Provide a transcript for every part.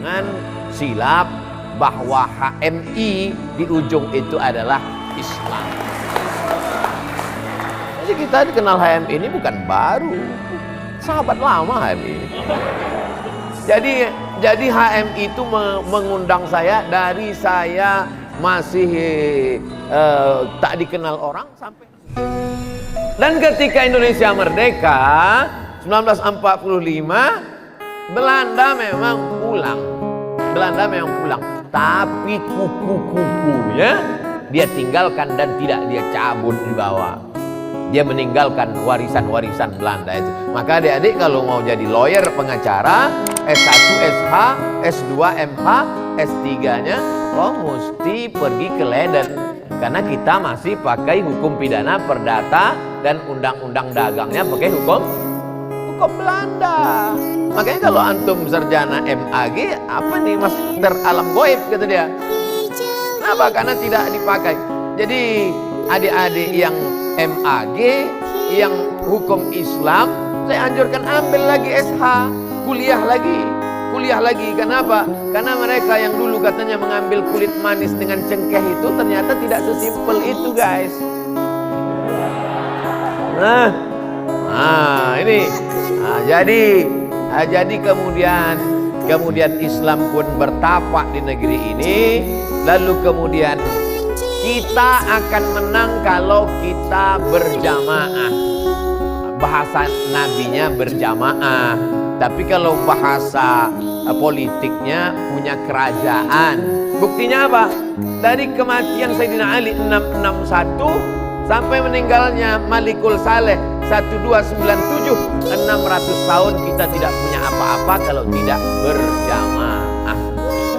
jangan silap bahwa HMI di ujung itu adalah Islam. Jadi kita dikenal HMI ini bukan baru, sahabat lama HMI. Jadi HMI itu mengundang saya dari saya masih tak dikenal orang sampai. Dan ketika Indonesia merdeka 1945, Belanda memang pulang. Tapi kuku-kukunya dia tinggalkan dan tidak dia cabut di bawah. Dia meninggalkan warisan-warisan Belanda itu. Maka adik-adik kalau mau jadi lawyer, pengacara, S1, SH, S2, MH, S3-nya, mesti pergi ke Leiden. Karena kita masih pakai hukum pidana perdata dan undang-undang dagangnya pakai hukum Belanda. Makanya kalau antum sarjana MAG, apa nih master alam goib kata dia. Kenapa? Karena tidak dipakai. Jadi adik-adik yang MAG, yang hukum Islam, saya anjurkan ambil lagi SH, kuliah lagi. Kenapa? Karena mereka yang dulu katanya mengambil kulit manis dengan cengkeh itu ternyata tidak sesimpel itu, guys. Jadi kemudian Islam pun bertapak di negeri ini. Lalu kemudian kita akan menang kalau kita berjamaah. Bahasa nabinya berjamaah. Tapi kalau bahasa politiknya punya kerajaan. Buktinya apa? Dari kematian Sayyidina Ali 661 sampai meninggalnya Malikul Saleh 1297, 600 tahun kita tidak punya apa-apa kalau tidak berjamaah.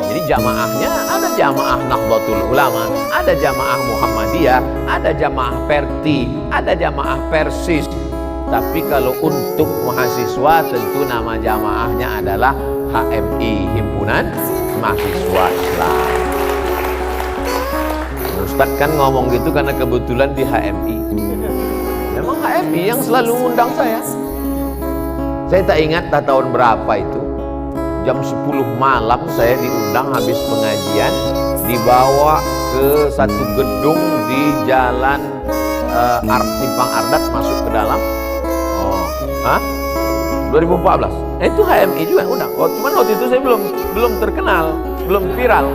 Jadi jamaahnya ada jamaah Nahdlatul Ulama, ada jamaah Muhammadiyah, ada jamaah Perti, ada jamaah Persis. Tapi kalau untuk mahasiswa tentu nama jamaahnya adalah HMI, Himpunan Mahasiswa Islam. Ustadz kan ngomong gitu karena kebetulan di HMI. Memang HMI yang selalu ngundang saya. Saya tak ingat tahun berapa itu. Jam 10 malam saya diundang habis pengajian, dibawa ke satu gedung di jalan Simpang Ardat masuk ke dalam. 2014. Itu HMI juga undang. Cuman waktu itu saya belum terkenal, belum viral.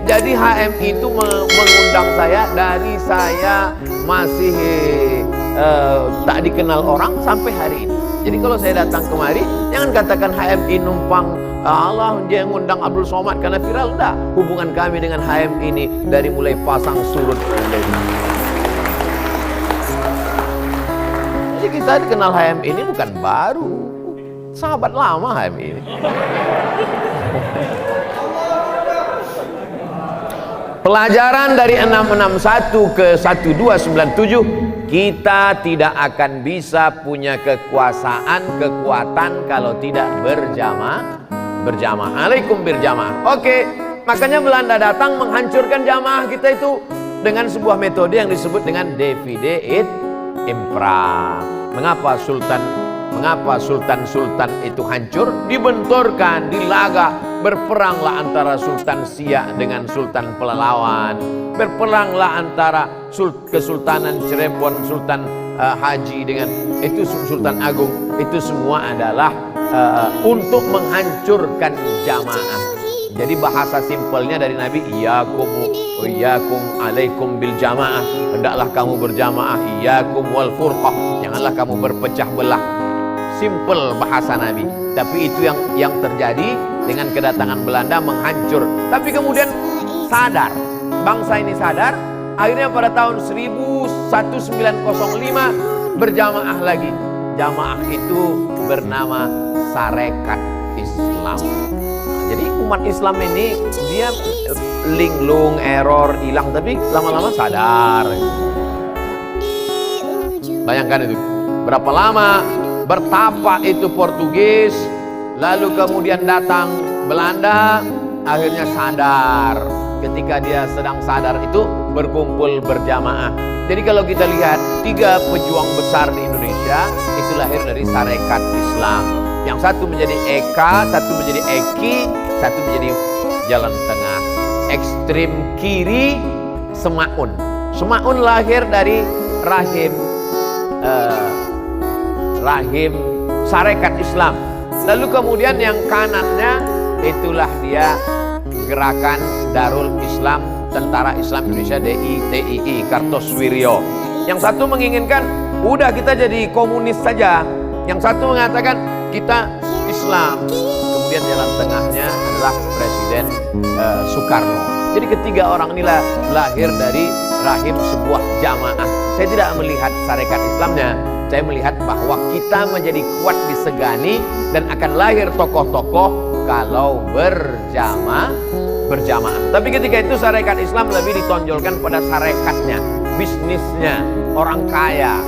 Jadi HMI itu mengundang saya dari saya masih tak dikenal orang sampai hari ini. Jadi kalau saya datang kemari, jangan katakan HMI numpang Allah dia ngundang Abdul Somad karena viral. Enggak. Hubungan kami dengan HMI ini dari mulai pasang surut. Jadi kita dikenal HMI ini bukan baru, sahabat lama HMI ini. Pelajaran dari 661 ke 1297, kita tidak akan bisa punya kekuatan kalau tidak berjamaah. Alaikum berjamaah. Oke, makanya Belanda datang menghancurkan jamaah kita itu dengan sebuah metode yang disebut dengan divide et impera. Mengapa sultan itu hancur? Dibenturkan, dilaga. Berperanglah antara Sultan Siak dengan Sultan Pelalawan. Berperanglah antara Kesultanan Cirebon, Sultan Haji dengan itu Sultan Agung. Itu semua adalah untuk menghancurkan jamaah. Jadi bahasa simpelnya dari Nabi, Iyakum alaikum bil jamaah. Hendaklah kamu berjamaah. Iyakum wal furqah. Janganlah kamu berpecah belah. Simpel bahasa Nabi. Tapi itu yang terjadi dengan kedatangan Belanda menghancur. Tapi kemudian sadar, bangsa ini sadar. Akhirnya pada tahun 1905 berjamaah lagi. Jamaah itu bernama Sarekat Islam. Jadi umat Islam ini dia linglung, error, hilang, tapi lama-lama sadar. Bayangkan itu, berapa lama bertapa itu Portugis, lalu kemudian datang Belanda, akhirnya sadar. Ketika dia sedang sadar itu berkumpul berjamaah. Jadi kalau kita lihat 3 pejuang besar di Indonesia itu lahir dari Sarekat Islam. Yang satu menjadi Eka, satu menjadi Eki, satu menjadi jalan tengah. Ekstrim kiri Semaun. Semaun lahir dari rahim Sarekat Islam. Lalu kemudian yang kanannya itulah dia Gerakan Darul Islam Tentara Islam Indonesia DITII Kartosuwiryo. Yang satu menginginkan udah kita jadi komunis saja. Yang satu mengatakan kita Islam. Kemudian jalan tengahnya adalah Presiden Soekarno. Jadi ketiga orang inilah lahir dari rahim sebuah jamaah. Saya tidak melihat Sarekat Islamnya, saya melihat bahwa kita menjadi kuat disegani dan akan lahir tokoh-tokoh kalau berjamaah. Tapi ketika itu Sarekat Islam lebih ditonjolkan pada sarekatnya, bisnisnya, orang kaya.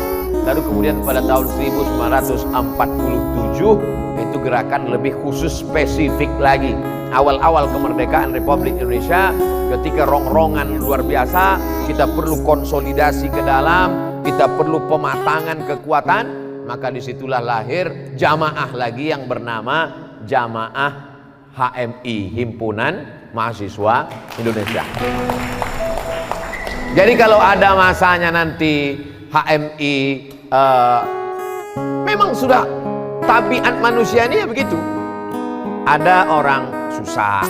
Lalu kemudian pada tahun 1947 itu gerakan lebih khusus spesifik lagi. Awal-awal kemerdekaan Republik Indonesia, ketika rongrongan luar biasa, kita perlu konsolidasi ke dalam, kita perlu pematangan kekuatan, maka disitulah lahir jamaah lagi yang bernama Jamaah HMI, Himpunan Mahasiswa Indonesia. Jadi kalau ada masanya nanti HMI memang sudah tabiat manusia ini ya begitu. Ada orang susah,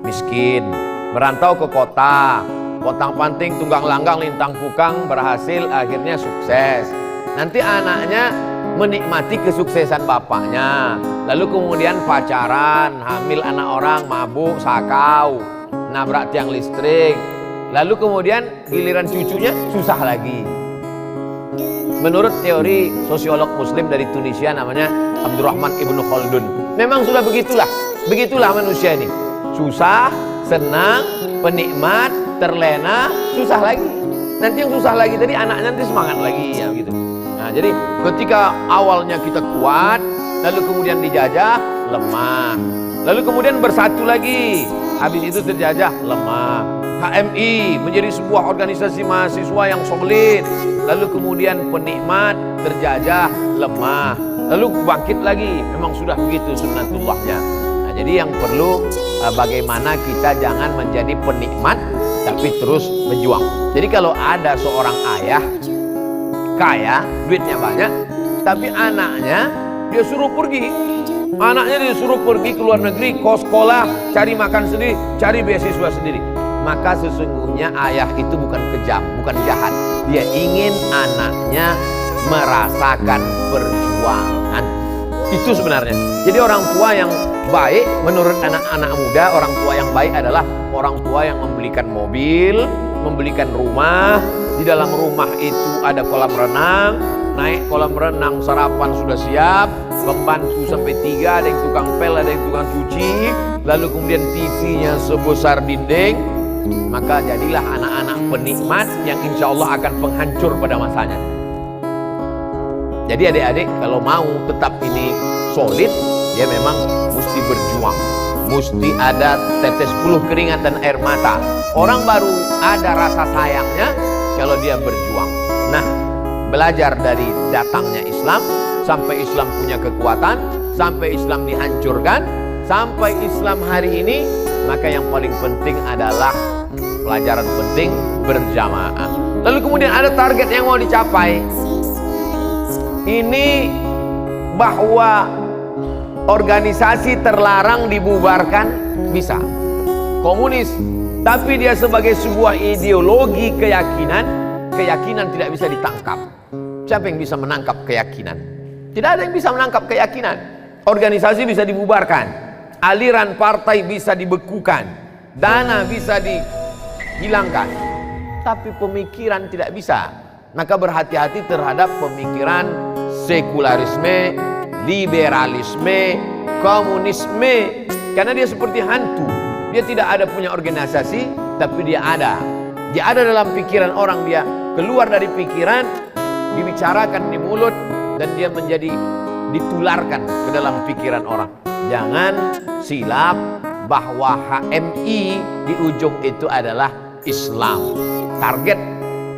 miskin, merantau ke kota, pontang-panting, tunggang langgang, lintang pukang, berhasil, akhirnya sukses. Nanti anaknya menikmati kesuksesan bapaknya, lalu kemudian pacaran, hamil anak orang, mabuk, sakau, nabrak tiang listrik, lalu kemudian giliran cucunya susah lagi. Menurut teori sosiolog muslim dari Tunisia namanya Abdurrahman Ibnu Khaldun, memang sudah begitulah manusia ini. Susah, senang, penikmat, terlena, susah lagi. Nanti yang susah lagi tadi anaknya nanti semangat lagi ya gitu. Nah, jadi ketika awalnya kita kuat, lalu kemudian dijajah, lemah. Lalu kemudian bersatu lagi, habis itu terjajah, lemah. HMI menjadi sebuah organisasi mahasiswa yang solid. Lalu kemudian penikmat, terjajah, lemah. Lalu bangkit lagi, memang sudah begitu sunnatullahnya. Nah, jadi yang perlu bagaimana kita jangan menjadi penikmat, tapi terus berjuang. Jadi kalau ada seorang ayah kaya, duitnya banyak, tapi anaknya dia suruh pergi. Anaknya disuruh pergi ke luar negeri, kos sekolah, cari makan sendiri, cari beasiswa sendiri. Maka sesungguhnya ayah itu bukan kejam, bukan jahat. Dia ingin anaknya merasakan perjuangan. Itu sebenarnya. Jadi orang tua yang baik menurut anak-anak muda, orang tua yang baik adalah orang tua yang membelikan mobil, membelikan rumah. Di dalam rumah itu ada kolam renang, naik kolam renang, sarapan sudah siap, pembantu sampai 3, ada yang tukang pel, ada yang tukang cuci, lalu kemudian TV-nya sebesar dinding. Maka jadilah anak-anak penikmat yang insya Allah akan penghancur pada masanya. Jadi adik-adik kalau mau tetap ini solid, dia memang mesti berjuang, mesti ada tetes puluh keringat dan air mata. Orang baru ada rasa sayangnya kalau dia berjuang. Nah, belajar dari datangnya Islam, sampai Islam punya kekuatan, sampai Islam dihancurkan, sampai Islam hari ini, maka yang paling penting adalah pelajaran penting berjamaah. Lalu kemudian ada target yang mau dicapai. Ini bahwa organisasi terlarang dibubarkan bisa. Komunis, tapi dia sebagai sebuah ideologi keyakinan tidak bisa ditangkap. Siapa yang bisa menangkap keyakinan? Tidak ada yang bisa menangkap keyakinan. Organisasi bisa dibubarkan, aliran partai bisa dibekukan, dana bisa dihilangkan, tapi pemikiran tidak bisa. Maka berhati-hati terhadap pemikiran sekularisme, liberalisme, komunisme, karena dia seperti hantu. Dia tidak ada punya organisasi, tapi dia ada dalam pikiran orang. Dia keluar dari pikiran, dibicarakan di mulut, dan dia menjadi ditularkan ke dalam pikiran orang. Jangan silap bahwa HMI di ujung itu adalah Islam. Target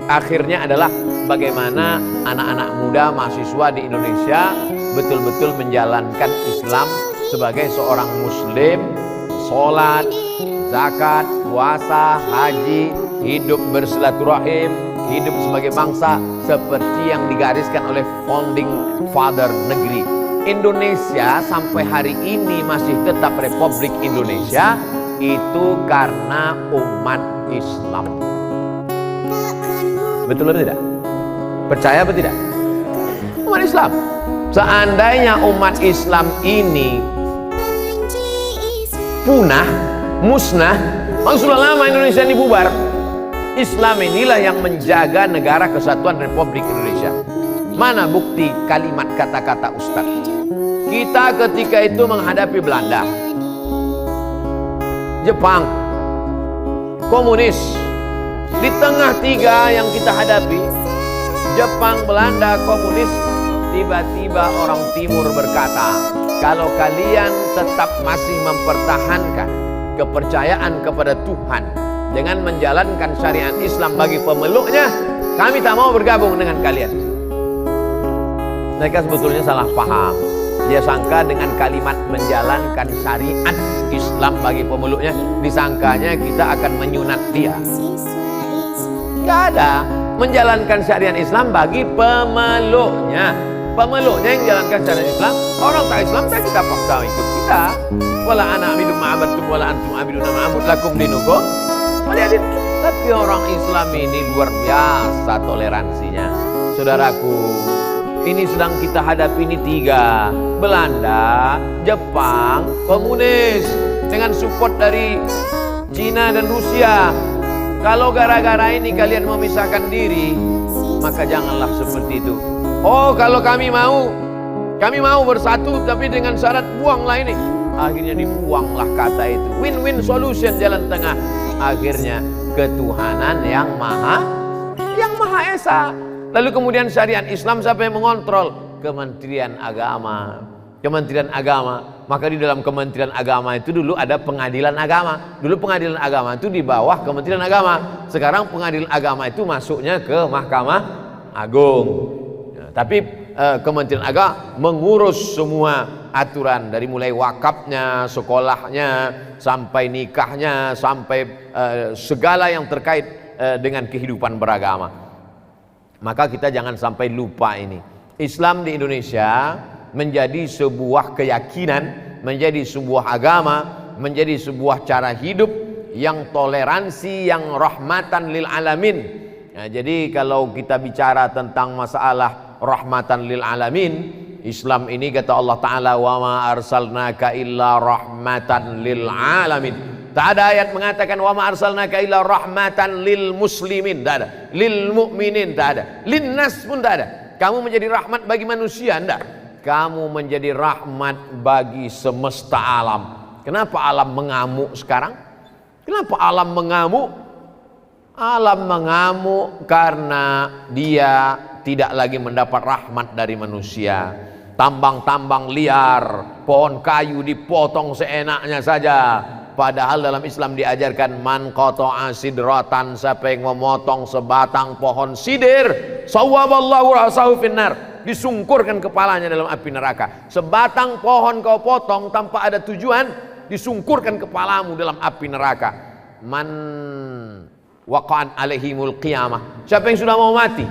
akhirnya adalah bagaimana anak-anak muda mahasiswa di Indonesia betul-betul menjalankan Islam sebagai seorang muslim, sholat, zakat, puasa, haji, hidup bersilaturahim, hidup sebagai bangsa seperti yang digariskan oleh founding father negeri. Indonesia sampai hari ini masih tetap Republik Indonesia itu karena umat Islam. Betul atau tidak? Percaya atau tidak? Umat Islam. Seandainya umat Islam ini punah, musnah, sudah lama Indonesia ini bubar. Islam inilah yang menjaga negara kesatuan Republik Indonesia. Mana bukti kalimat kata-kata Ustaz? Kita ketika itu menghadapi Belanda, Jepang, komunis. Di tengah tiga yang kita hadapi, Jepang, Belanda, komunis, tiba-tiba orang timur berkata, kalau kalian tetap masih mempertahankan kepercayaan kepada Tuhan dengan menjalankan syariat Islam bagi pemeluknya, kami tak mau bergabung dengan kalian. Mereka sebetulnya salah paham. Dia sangka dengan kalimat menjalankan syariat Islam bagi pemeluknya, disangkanya kita akan menyunat dia. Gak ada. Menjalankan syariat Islam bagi pemeluknya. Pemeluknya yang jalankan syariat Islam. Orang tak Islam tak kita paksa ikut kita. Wala ana abidu ma'abattum wala antum abiduna ma'amud lakum dinukum. Tapi orang Islam ini luar biasa toleransinya. Saudaraku, ini sedang kita hadapi ini tiga: Belanda, Jepang, komunis, dengan support dari Cina dan Rusia. Kalau gara-gara ini kalian memisahkan diri, maka janganlah seperti itu. Oh, kalau kami mau bersatu, tapi dengan syarat buanglah ini. Akhirnya dibuanglah kata itu. Win-win solution, jalan tengah. Akhirnya ketuhanan yang Maha Esa. Lalu kemudian syariat Islam siapa yang mengontrol? Kementerian Agama. Kementerian Agama. Maka di dalam Kementerian Agama itu dulu ada Pengadilan Agama. Dulu Pengadilan Agama itu di bawah Kementerian Agama. Sekarang Pengadilan Agama itu masuknya ke Mahkamah Agung. Tapi Kementerian Agama mengurus semua aturan, dari mulai wakafnya, sekolahnya, sampai nikahnya, sampai segala yang terkait dengan kehidupan beragama. Maka kita jangan sampai lupa ini. Islam di Indonesia menjadi sebuah keyakinan, menjadi sebuah agama, menjadi sebuah cara hidup yang toleransi, yang rahmatan lil alamin. Nah, jadi kalau kita bicara tentang masalah rahmatan lil alamin, Islam ini kata Allah Ta'ala, wa ma arsalnaka illa rahmatan lil alamin. Tak ada ayat mengatakan wa ma arsalnaka illa rahmatan lil muslimin, tak ada. Lil mu'minin, tak ada. Lin nas pun tak ada. Kamu menjadi rahmat bagi manusia, enggak. Kamu menjadi rahmat bagi semesta alam. Kenapa alam mengamuk sekarang? Kenapa alam mengamuk? Alam mengamuk karena dia tidak lagi mendapat rahmat dari manusia. Tambang-tambang liar, pohon kayu dipotong seenaknya saja. Padahal dalam Islam diajarkan man qata'a sidratan, siapa yang memotong sebatang pohon sidir, sawwaballahu ra'sahu finnar, disungkurkan kepalanya dalam api neraka. Sebatang pohon kau potong tanpa ada tujuan, disungkurkan kepalamu dalam api neraka. Man waqa'an alaihimul qiyamah, siapa yang sudah mau mati,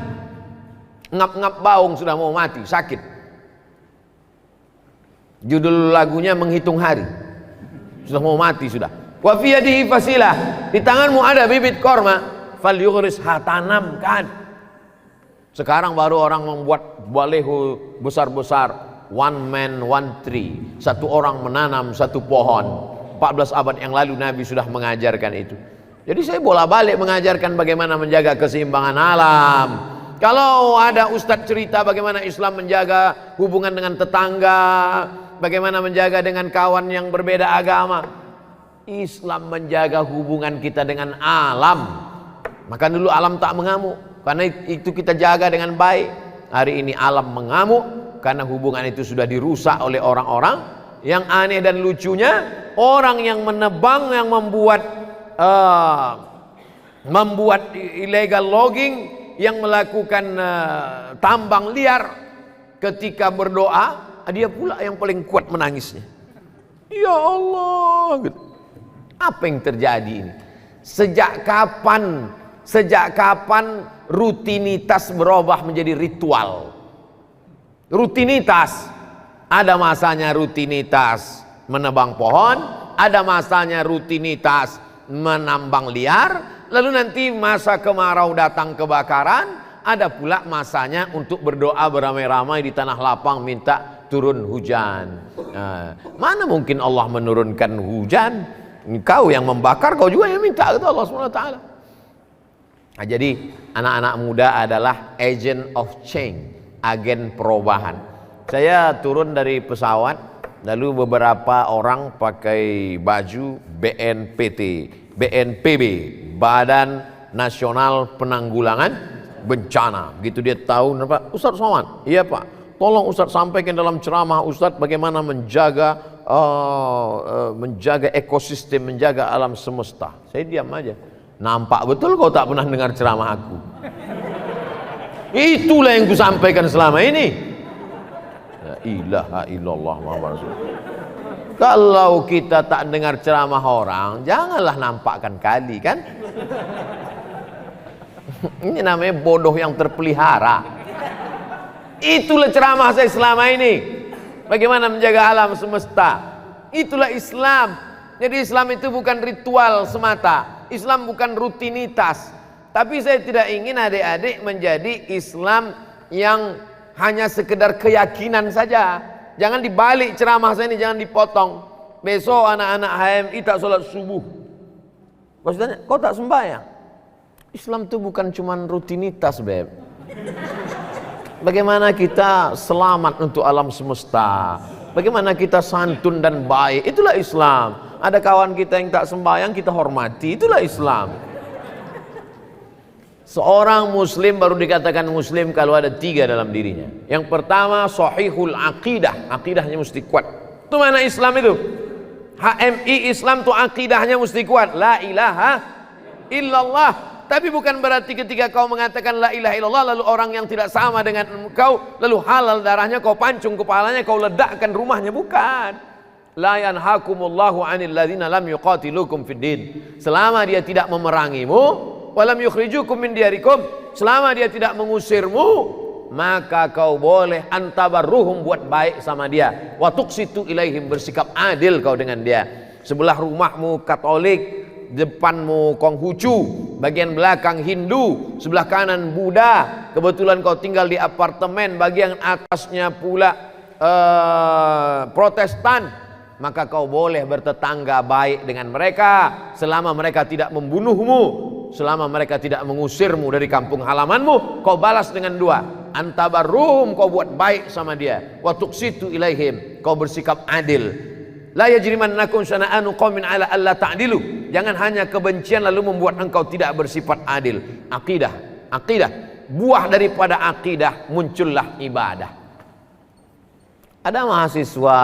ngap-ngap baung sudah mau mati, sakit. Judul lagunya menghitung hari, sudah mau mati sudah. Wa fi yadihi fasilah, di tanganmu ada bibit korma, falyughris, tanamkan. Sekarang baru orang membuat baleho besar-besar, one man one tree, satu orang menanam satu pohon. 14 abad yang lalu Nabi sudah mengajarkan itu. Jadi saya bolak-balik mengajarkan bagaimana menjaga keseimbangan alam. Kalau ada ustadz cerita bagaimana Islam menjaga hubungan dengan tetangga, bagaimana menjaga dengan kawan yang berbeda agama, Islam menjaga hubungan kita dengan alam. Maka dulu alam tak mengamuk, karena itu kita jaga dengan baik. Hari ini alam mengamuk karena hubungan itu sudah dirusak oleh orang-orang. Yang aneh dan lucunya, orang yang menebang, yang membuat illegal logging, yang melakukan tambang liar, ketika berdoa dia pula yang paling kuat menangisnya. Ya Allah, gitu. Apa yang terjadi ini? Sejak kapan rutinitas berubah menjadi ritual? Rutinitas, ada masanya rutinitas menebang pohon, ada masanya rutinitas menambang liar, lalu nanti masa kemarau datang kebakaran, ada pula masanya untuk berdoa beramai-ramai di tanah lapang minta turun hujan. Mana mungkin Allah menurunkan hujan? Kau yang membakar, kau juga yang minta, kata Allah SWT. Jadi anak-anak muda adalah agent of change, agen perubahan. Saya turun dari pesawat, lalu beberapa orang pakai baju BNPB, Badan Nasional Penanggulangan Bencana. Begitu dia tahu, Pak Ustadz Somad, iya Pak, tolong Ustadz sampaikan dalam ceramah Ustadz bagaimana menjaga ekosistem, menjaga alam semesta. Saya diam aja. Nampak betul kau tak pernah dengar ceramah aku. Itulah yang kusampaikan selama ini. La ilaha illallah Muhammad Rasulullah. Kalau kita tak dengar ceramah orang, janganlah nampakkan kali, kan? Ini namanya bodoh yang terpelihara. Itulah ceramah saya selama ini. Bagaimana menjaga alam semesta. Itulah Islam. Jadi Islam itu bukan ritual semata. Islam bukan rutinitas. Tapi saya tidak ingin adik-adik menjadi Islam yang hanya sekedar keyakinan saja. Jangan dibalik ceramah saya ini, jangan dipotong. Besok anak-anak HMI tak sholat subuh. Maksudnya, kau tak sembahyang. Islam itu bukan cuma rutinitas, Beb. Bagaimana kita selamat untuk alam semesta, bagaimana kita santun dan baik, itulah Islam. Ada kawan kita yang tak sembahyang, kita hormati, itulah Islam. Seorang muslim baru dikatakan muslim kalau ada 3 dalam dirinya. Yang pertama, sahihul aqidah, akidahnya mesti kuat. Itu mana Islam itu? HMI Islam itu akidahnya mesti kuat, la ilaha illallah. Tapi bukan berarti ketika kau mengatakan la ilaha illallah lalu orang yang tidak sama dengan engkau lalu halal darahnya kau pancung kepalanya, kau ledakkan rumahnya, bukan. La yanhakumullahu 'anil ladzina lam yuqatilukum fid din. Selama dia tidak memerangimu, walam yukhrijukum min diyarikum, selama dia tidak mengusirmu, maka kau boleh antabarruhum, buat baik sama dia, wa tuqsitu ilaihim, bersikap adil kau dengan dia. Sebelah rumahmu Katolik, depanmu Konghucu, bagian belakang Hindu, sebelah kanan Buddha, kebetulan kau tinggal di apartemen bagian atasnya pula Protestan, maka kau boleh bertetangga baik dengan mereka selama mereka tidak membunuhmu, selama mereka tidak mengusirmu dari kampung halamanmu. Kau balas dengan 2, antabarruhum, kau buat baik sama dia, wa tuqsitu ilaihim, kau bersikap adil. La yajrimannakum syana'anu qaumin 'ala alla ta'dilu. Jangan hanya kebencian lalu membuat engkau tidak bersifat adil. Akidah, buah daripada akidah muncullah ibadah. Ada mahasiswa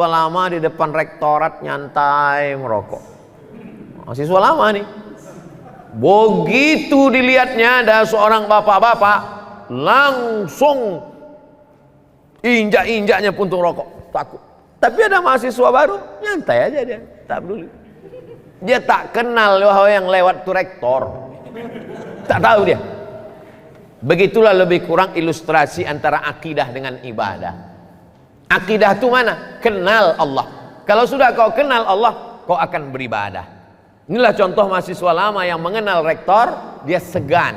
lama di depan rektorat nyantai merokok. Mahasiswa lama nih. Begitu dilihatnya ada seorang bapak-bapak, langsung injak-injaknya puntung rokok. Takut. Tapi ada mahasiswa baru, nyantai aja dia, tak peduli. Dia tak kenal bahwa yang lewat itu rektor, tak tahu dia. Begitulah lebih kurang ilustrasi antara akidah dengan ibadah. Akidah itu mana? Kenal Allah. Kalau sudah kau kenal Allah, kau akan beribadah. Inilah contoh mahasiswa lama yang mengenal rektor, dia segan.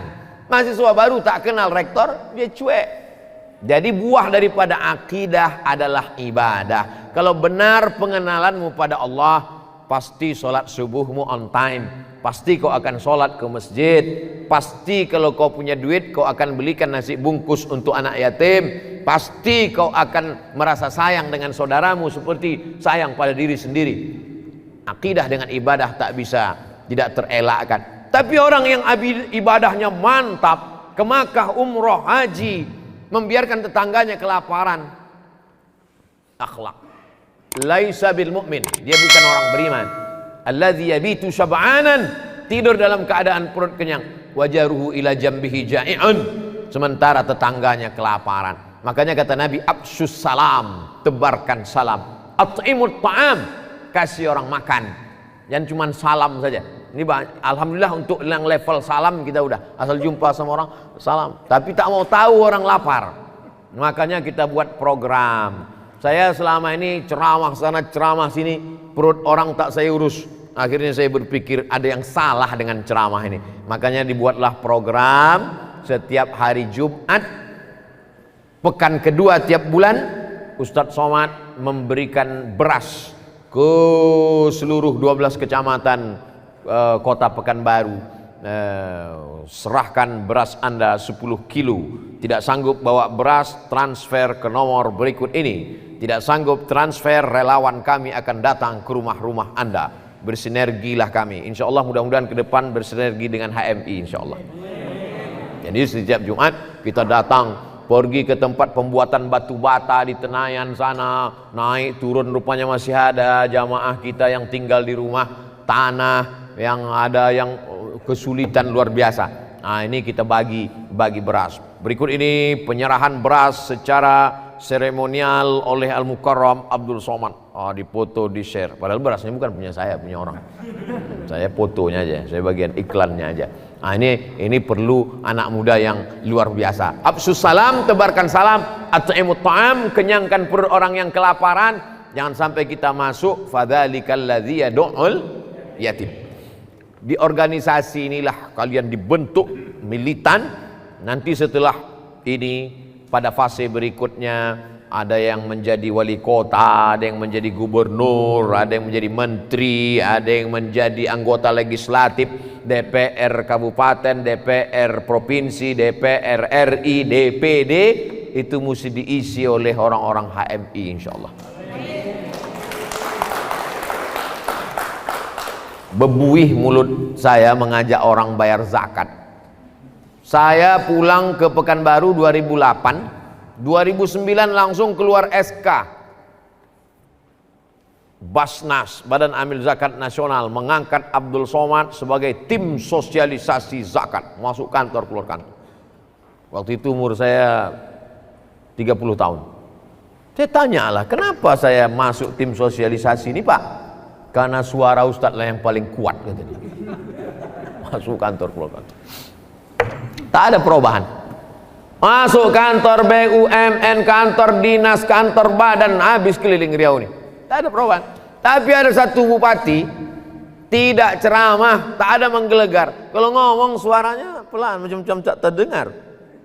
Mahasiswa baru tak kenal rektor, dia cuek. Jadi buah daripada akidah adalah ibadah. Kalau benar pengenalanmu pada Allah, pasti sholat subuhmu on time, pasti kau akan sholat ke masjid, pasti kalau kau punya duit kau akan belikan nasi bungkus untuk anak yatim, pasti kau akan merasa sayang dengan saudaramu seperti sayang pada diri sendiri. Akidah dengan ibadah tak bisa tidak terelakkan. Tapi orang yang ibadahnya mantap, ke Makkah umroh haji, membiarkan tetangganya kelaparan, akhlak. Laisa bil mu'min, dia bukan orang beriman. Alladzi yabitu syab'anan, tidur dalam keadaan perut kenyang. wajaruhu ila jambihi ja'i'un, sementara tetangganya kelaparan. Makanya kata Nabi, absyus salam, tebarkan salam, at'imut ta'am, kasih orang makan, jangan cuma salam saja. Ini alhamdulillah untuk yang level salam kita udah asal jumpa sama orang salam, tapi tak mau tahu orang lapar. Makanya kita buat program. Saya selama ini ceramah sana ceramah sini, perut orang tak saya urus. Akhirnya saya berpikir ada yang salah dengan ceramah ini. Makanya dibuatlah program setiap hari Jumat pekan kedua tiap bulan, Ustadz Somad memberikan beras ke seluruh 12 kecamatan kota Pekanbaru. Serahkan beras Anda 10 kilo. Tidak sanggup bawa beras, transfer ke nomor berikut ini. Tidak sanggup transfer, relawan kami akan datang ke rumah-rumah Anda. Bersinergilah kami. Insya Allah mudah-mudahan ke depan bersinergi dengan HMI insya Allah. Jadi setiap Jumat kita datang, pergi ke tempat pembuatan batu bata di Tenayan sana, naik turun, rupanya masih ada jamaah kita yang tinggal di rumah tanah, yang ada yang kesulitan luar biasa. Nah, ini kita bagi beras. Berikut ini penyerahan beras secara seremonial oleh Al-Mukarram Abdul Somad. Dipoto, di share. Padahal berasnya bukan punya saya, punya orang. Saya fotonya aja, saya bagian iklannya aja. Nah, ini perlu anak muda yang luar biasa. Absus salam, tebarkan salam, at'imut ta'am, kenyangkan perut orang yang kelaparan. Jangan sampai kita masuk fadzalikal ladzi yad'ul yatim. Di organisasi inilah kalian dibentuk militan. Nanti setelah ini pada fase berikutnya ada yang menjadi wali kota, ada yang menjadi gubernur, ada yang menjadi menteri, ada yang menjadi anggota legislatif, DPR kabupaten, DPR provinsi, DPR RI, DPD. Itu mesti diisi oleh orang-orang HMI insyaallah. Bebuih mulut saya mengajak orang bayar zakat. Saya pulang ke Pekanbaru 2008, 2009 langsung keluar SK Basnas, Badan Amil Zakat Nasional, mengangkat Abdul Somad sebagai tim sosialisasi zakat, masuk kantor keluar kantor. Waktu itu umur saya 30 tahun. Saya tanyalah, kenapa saya masuk tim sosialisasi ini Pak? Karena suara Ustadz lah yang paling kuat katanya. Masuk kantor keluar kantor. Tak ada perubahan. Masuk kantor BUMN, kantor dinas, kantor badan, habis keliling Riau ini. Tak ada perubahan. Tapi ada satu bupati tidak ceramah, tak ada menggelegar. Kalau ngomong suaranya pelan, macam-macam tak terdengar.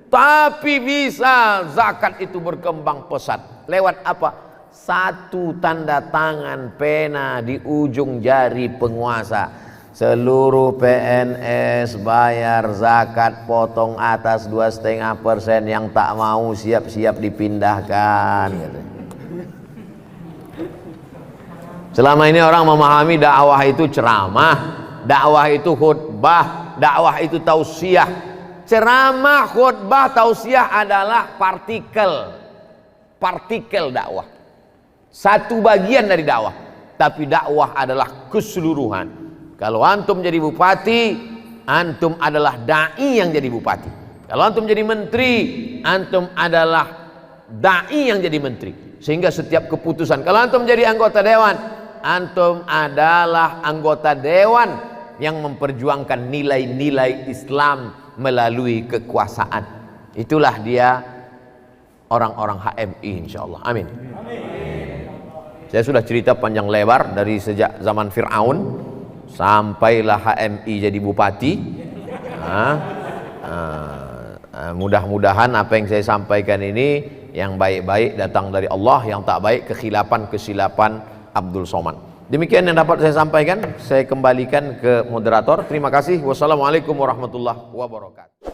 Tapi bisa zakat itu berkembang pesat. Lewat apa? Satu tanda tangan pena di ujung jari penguasa. Seluruh PNS bayar zakat, potong atas 2,5%, yang tak mau siap-siap dipindahkan. Selama ini orang memahami dakwah itu ceramah, dakwah itu khutbah, dakwah itu tausiah. Ceramah, khutbah, tausiah adalah partikel dakwah. Satu bagian dari dakwah, tapi dakwah adalah keseluruhan. Kalau antum jadi bupati, antum adalah dai yang jadi bupati. Kalau antum jadi menteri, antum adalah dai yang jadi menteri. Sehingga setiap keputusan, kalau antum jadi anggota dewan, antum adalah anggota dewan yang memperjuangkan nilai-nilai Islam melalui kekuasaan. Itulah dia orang-orang HMI insyaallah. Amin. Saya sudah cerita panjang lebar dari sejak zaman Fir'aun sampailah HMI jadi bupati. Mudah-mudahan apa yang saya sampaikan ini yang baik-baik datang dari Allah, yang tak baik kesilapan Abdul Somad. Demikian yang dapat saya sampaikan. Saya kembalikan ke moderator. Terima kasih. Wassalamualaikum warahmatullahi wabarakatuh.